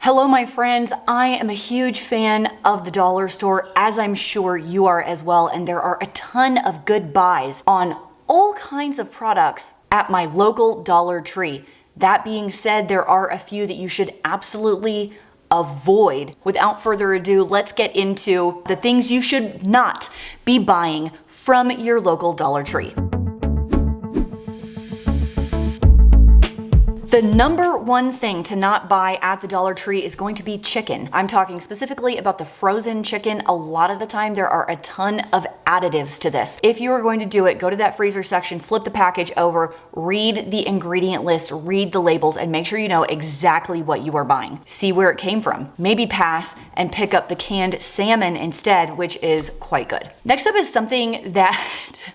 Hello, my friends. I am a huge fan of the dollar store, as I'm sure you are as well, and there are a ton of good buys on all kinds of products at my local Dollar Tree. That being said, there are a few that you should absolutely avoid. Without further ado, let's get into the things you should not be buying from your local Dollar Tree. The number one thing to not buy at the Dollar Tree is going to be chicken. I'm talking specifically about the frozen chicken. A lot of the time there are a ton of additives to this. If you are going to do it, go to that freezer section, flip the package over, read the ingredient list, read the labels, and make sure you know exactly what you are buying. See where it came from. Maybe pass and pick up the canned salmon instead, which is quite good. Next up is something that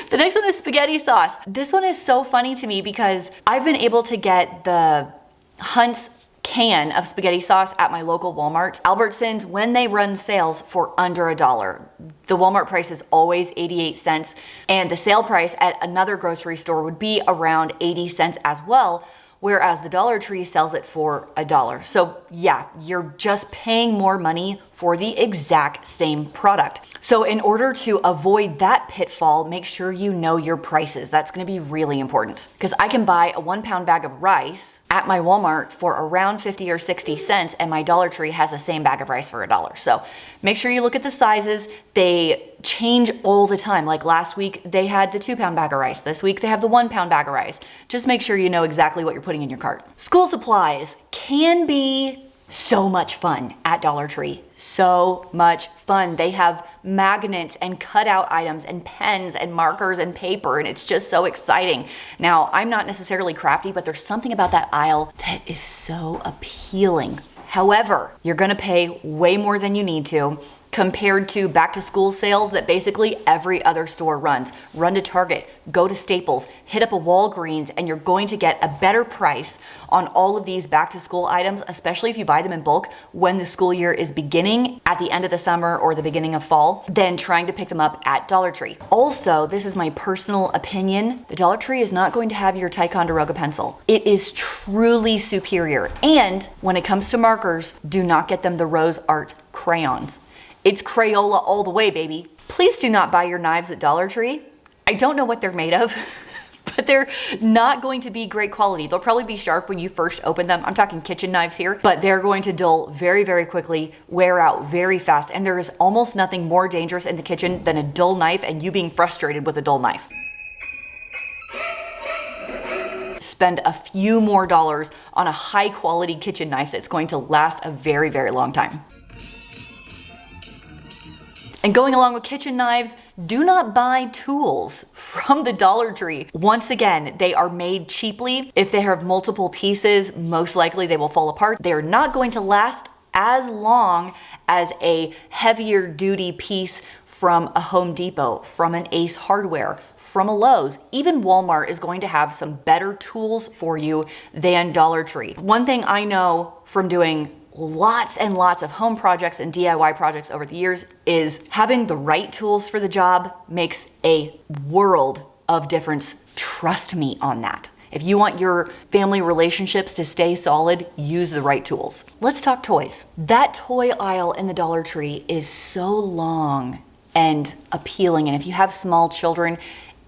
the next one is spaghetti sauce. This one is so funny to me because I've been able to get the Hunt's can of spaghetti sauce at my local Walmart. Albertsons, when they run sales for under $1. The Walmart price is always 88 cents, and the sale price at another grocery store would be around 80 cents as well, whereas the Dollar Tree sells it for $1. So yeah, you're just paying more money for the exact same product. So in order to avoid that pitfall, make sure you know your prices. That's gonna be really important, because I can buy a 1-pound bag of rice at my Walmart for around 50 or 60 cents, and my Dollar Tree has the same bag of rice for $1. So make sure you look at the sizes. They change all the time. Like last week, they had the 2-pound bag of rice. This week, they have the 1-pound bag of rice. Just make sure you know exactly what you're putting in your cart. School supplies can be so much fun at Dollar Tree. So much fun. They have magnets and cutout items and pens and markers and paper, and it's just so exciting. Now, I'm not necessarily crafty, but there's something about that aisle that is so appealing. However, you're gonna pay way more than you need to compared to back to school sales that basically every other store runs. Run to Target, go to Staples, hit up a Walgreens, and you're going to get a better price on all of these back to school items, especially if you buy them in bulk when the school year is beginning at the end of the summer or the beginning of fall, than trying to pick them up at Dollar Tree. Also, this is my personal opinion, the Dollar Tree is not going to have your Ticonderoga pencil. It is truly superior. And when it comes to markers, do not get them the Rose Art crayons. It's Crayola all the way, baby. Please do not buy your knives at Dollar Tree. I don't know what they're made of, but they're not going to be great quality. They'll probably be sharp when you first open them. I'm talking kitchen knives here, but they're going to dull very, very quickly, wear out very fast, and there is almost nothing more dangerous in the kitchen than a dull knife and you being frustrated with a dull knife. Spend a few more dollars on a high quality kitchen knife that's going to last a very, very long time. And going along with kitchen knives, do not buy tools from the Dollar Tree. Once again, they are made cheaply. If they have multiple pieces, most likely they will fall apart. They are not going to last as long as a heavier duty piece from a Home Depot, from an Ace Hardware, from a Lowe's. Even Walmart is going to have some better tools for you than Dollar Tree. One thing I know from doing lots and lots of home projects and DIY projects over the years is having the right tools for the job makes a world of difference. Trust me on that. If you want your family relationships to stay solid, use the right tools. Let's talk toys. That toy aisle in the Dollar Tree is so long and appealing, and if you have small children,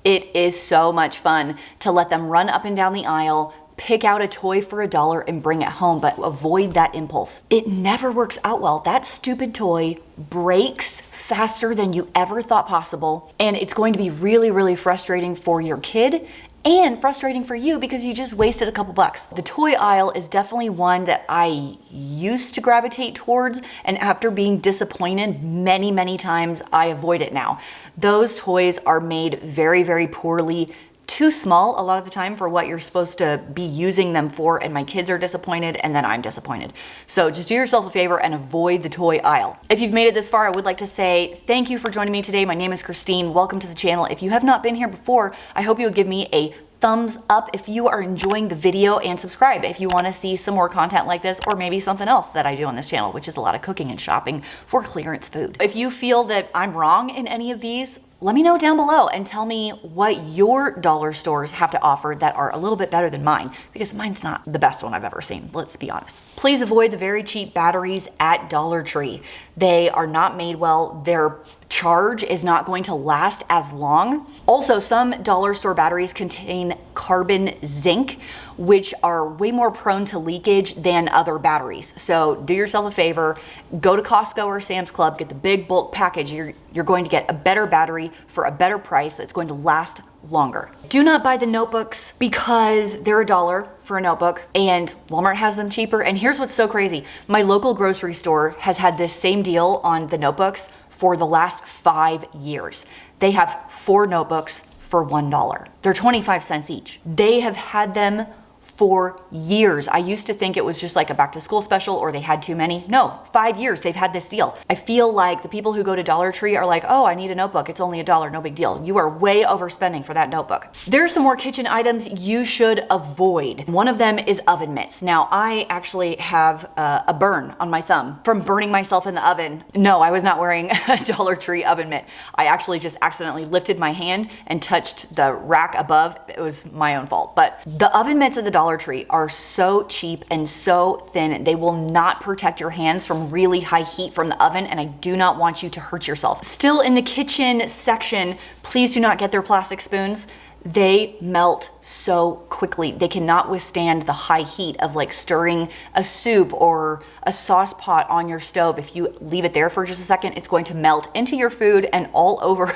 it is so much fun to let them run up and down the aisle, pick out a toy for $1 and bring it home, but avoid that impulse. It never works out well. That stupid toy breaks faster than you ever thought possible, and it's going to be really, really frustrating for your kid and frustrating for you because you just wasted a couple bucks. The toy aisle is definitely one that I used to gravitate towards, and after being disappointed many, many times, I avoid it now. Those toys are made very, very poorly, too small a lot of the time for what you're supposed to be using them for, and my kids are disappointed and then I'm disappointed. So just do yourself a favor and avoid the toy aisle. If you've made it this far, I would like to say thank you for joining me today. My name is Christine. Welcome to the channel. If you have not been here before, I hope you would give me a thumbs up if you are enjoying the video, and subscribe if you want to see some more content like this, or maybe something else that I do on this channel, which is a lot of cooking and shopping for clearance food. If you feel that I'm wrong in any of these, Let me know down below and tell me what your dollar stores have to offer that are a little bit better than mine, because mine's not the best one I've ever seen, let's be honest. Please avoid the very cheap batteries at Dollar Tree. They are not made well. Their charge is not going to last as long. Also, some dollar store batteries contain carbon zinc, which are way more prone to leakage than other batteries. So do yourself a favor, go to Costco or Sam's Club, get the big bulk package. You're going to get a better battery for a better price that's going to last longer. Do not buy the notebooks because they're $1 for a notebook and Walmart has them cheaper. And here's what's so crazy. My local grocery store has had this same deal on the notebooks for the last 5 years. They have 4 notebooks for $1. They're 25 cents each. They have had them for years. I used to think it was just like a back to school special or they had too many. No, 5 years they've had this deal. I feel like the people who go to Dollar Tree are like, oh, I need a notebook. It's only $1, no big deal. You are way overspending for that notebook. There are some more kitchen items you should avoid. One of them is oven mitts. Now, I actually have a burn on my thumb from burning myself in the oven. No, I was not wearing a Dollar Tree oven mitt. I actually just accidentally lifted my hand and touched the rack above. It was my own fault. But the oven mitts at the Dollar Tree are so cheap and so thin. They will not protect your hands from really high heat from the oven, and I do not want you to hurt yourself. Still in the kitchen section, please do not get their plastic spoons. They melt so quickly. They cannot withstand the high heat of like stirring a soup or a sauce pot on your stove. If you leave it there for just a second, it's going to melt into your food and all over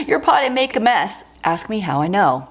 your pot and make a mess. Ask me how I know.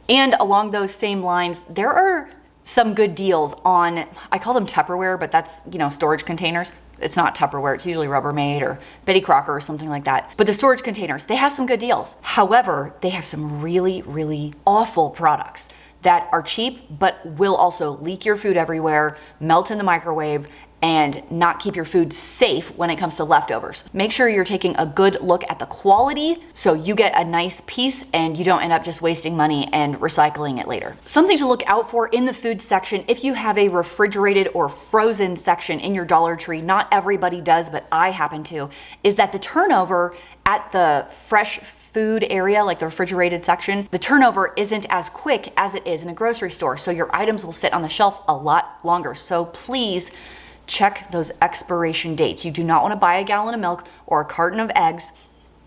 And along those same lines, there are some good deals on, I call them Tupperware, but that's, storage containers. It's not Tupperware, it's usually Rubbermaid or Betty Crocker or something like that. But the storage containers, they have some good deals. However, they have some really, really awful products that are cheap, but will also leak your food everywhere, melt in the microwave, and not keep your food safe when it comes to leftovers. Make sure you're taking a good look at the quality so you get a nice piece and you don't end up just wasting money and recycling it later. Something to look out for in the food section, if you have a refrigerated or frozen section in your Dollar Tree, not everybody does, but I happen to, is that the turnover at the fresh food area, like the refrigerated section, the turnover isn't as quick as it is in a grocery store. So your items will sit on the shelf a lot longer. So please check those expiration dates. You do not want to buy a gallon of milk or a carton of eggs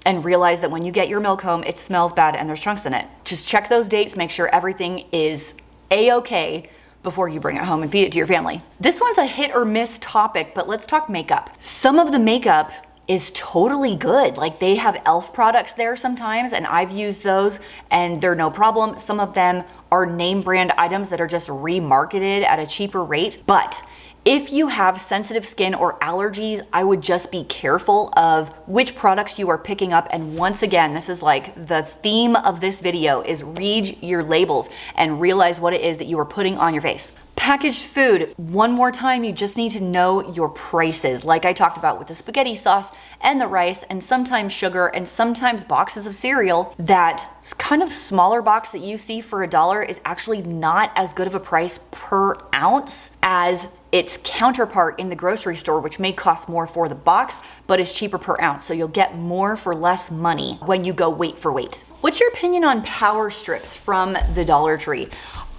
and realize that when you get your milk home, it smells bad and there's chunks in it. Just check those dates, make sure everything is A-okay before you bring it home and feed it to your family. This one's a hit or miss topic, but let's talk makeup. Some of the makeup is totally good. Like they have e.l.f. products there sometimes, and I've used those and they're no problem. Some of them are name brand items that are just remarketed at a cheaper rate, but if you have sensitive skin or allergies, I would just be careful of which products you are picking up. And once again, this is like the theme of this video is read your labels and realize what it is that you are putting on your face. Packaged food, one more time, you just need to know your prices. Like I talked about with the spaghetti sauce and the rice and sometimes sugar and sometimes boxes of cereal, that kind of smaller box that you see for $1 is actually not as good of a price per ounce as its counterpart in the grocery store, which may cost more for the box, but is cheaper per ounce. So you'll get more for less money when you go weight for weight. What's your opinion on power strips from the Dollar Tree?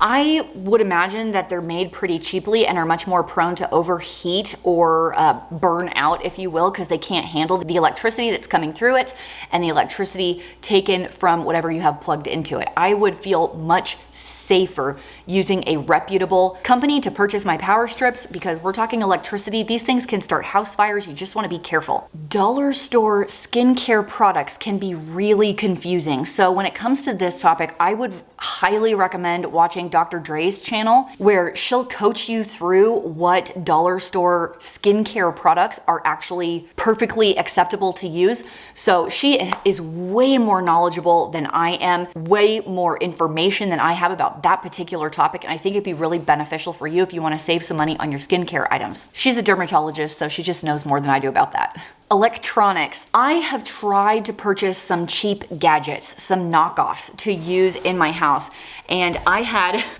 I would imagine that they're made pretty cheaply and are much more prone to overheat or burn out, if you will, because they can't handle the electricity that's coming through it and the electricity taken from whatever you have plugged into it. I would feel much safer using a reputable company to purchase my power strips because we're talking electricity. These things can start house fires. You just want to be careful. Dollar store skincare products can be really confusing. So when it comes to this topic, I would highly recommend watching Dr. Dre's channel, where she'll coach you through what dollar store skincare products are actually perfectly acceptable to use. So she is way more knowledgeable than I am, way more information than I have about that particular topic. And I think it'd be really beneficial for you if you want to save some money on your skincare items. She's a dermatologist, so she just knows more than I do about that. Electronics. I have tried to purchase some cheap gadgets, some knockoffs to use in my house. And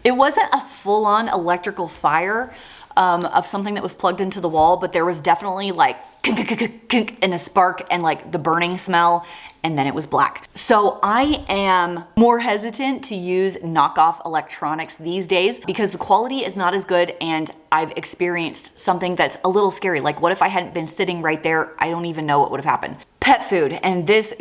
it wasn't a full-on electrical fire, of something that was plugged into the wall, but there was definitely like and a spark and like the burning smell, and then it was black. So I am more hesitant to use knockoff electronics these days because the quality is not as good, and I've experienced something that's a little scary. Like, what if I hadn't been sitting right there? I don't even know what would have happened. Pet food, and this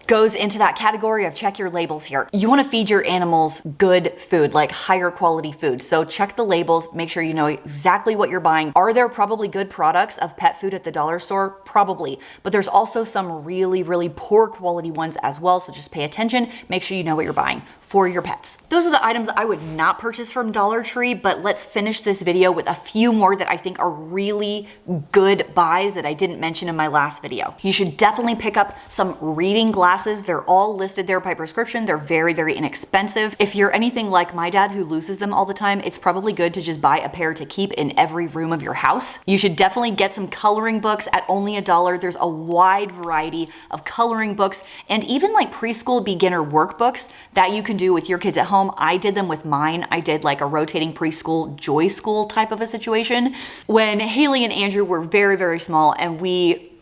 goes into that category of check your labels here. You want to feed your animals good food, like higher quality food. So check the labels, make sure you know exactly what you're buying. Are there probably good products of pet food at the dollar store? Probably, but there's also some really, really poor quality ones as well. So just pay attention, make sure you know what you're buying for your pets. Those are the items I would not purchase from Dollar Tree, but let's finish this video with a few more that I think are really good buys that I didn't mention in my last video. You should definitely pick up some reading glasses. They're all listed there by prescription. They're very, very inexpensive. If you're anything like my dad who loses them all the time, it's probably good to just buy a pair to keep in every room of your house. You should definitely get some coloring books at only $1. There's a wide variety of coloring books and even like preschool beginner workbooks that you can do with your kids at home. I did them with mine. I did like a rotating preschool joy school type of a situation when Haley and Andrew were very, very small, and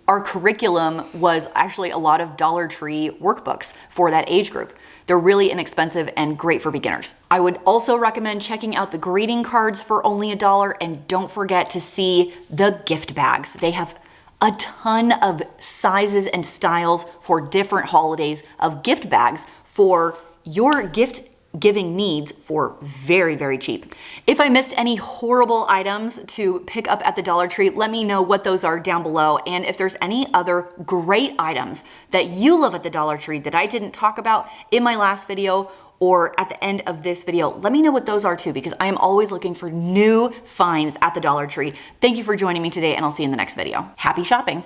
our curriculum was actually a lot of Dollar Tree workbooks for that age group. They're really inexpensive and great for beginners. I would also recommend checking out the greeting cards for only $1, and don't forget to see the gift bags. They have a ton of sizes and styles for different holidays of gift bags for your gift giving needs for very, very cheap. If I missed any horrible items to pick up at the Dollar Tree, let me know what those are down below. And if there's any other great items that you love at the Dollar Tree that I didn't talk about in my last video or at the end of this video, let me know what those are too, because I am always looking for new finds at the Dollar Tree. Thank you for joining me today, and I'll see you in the next video. Happy shopping.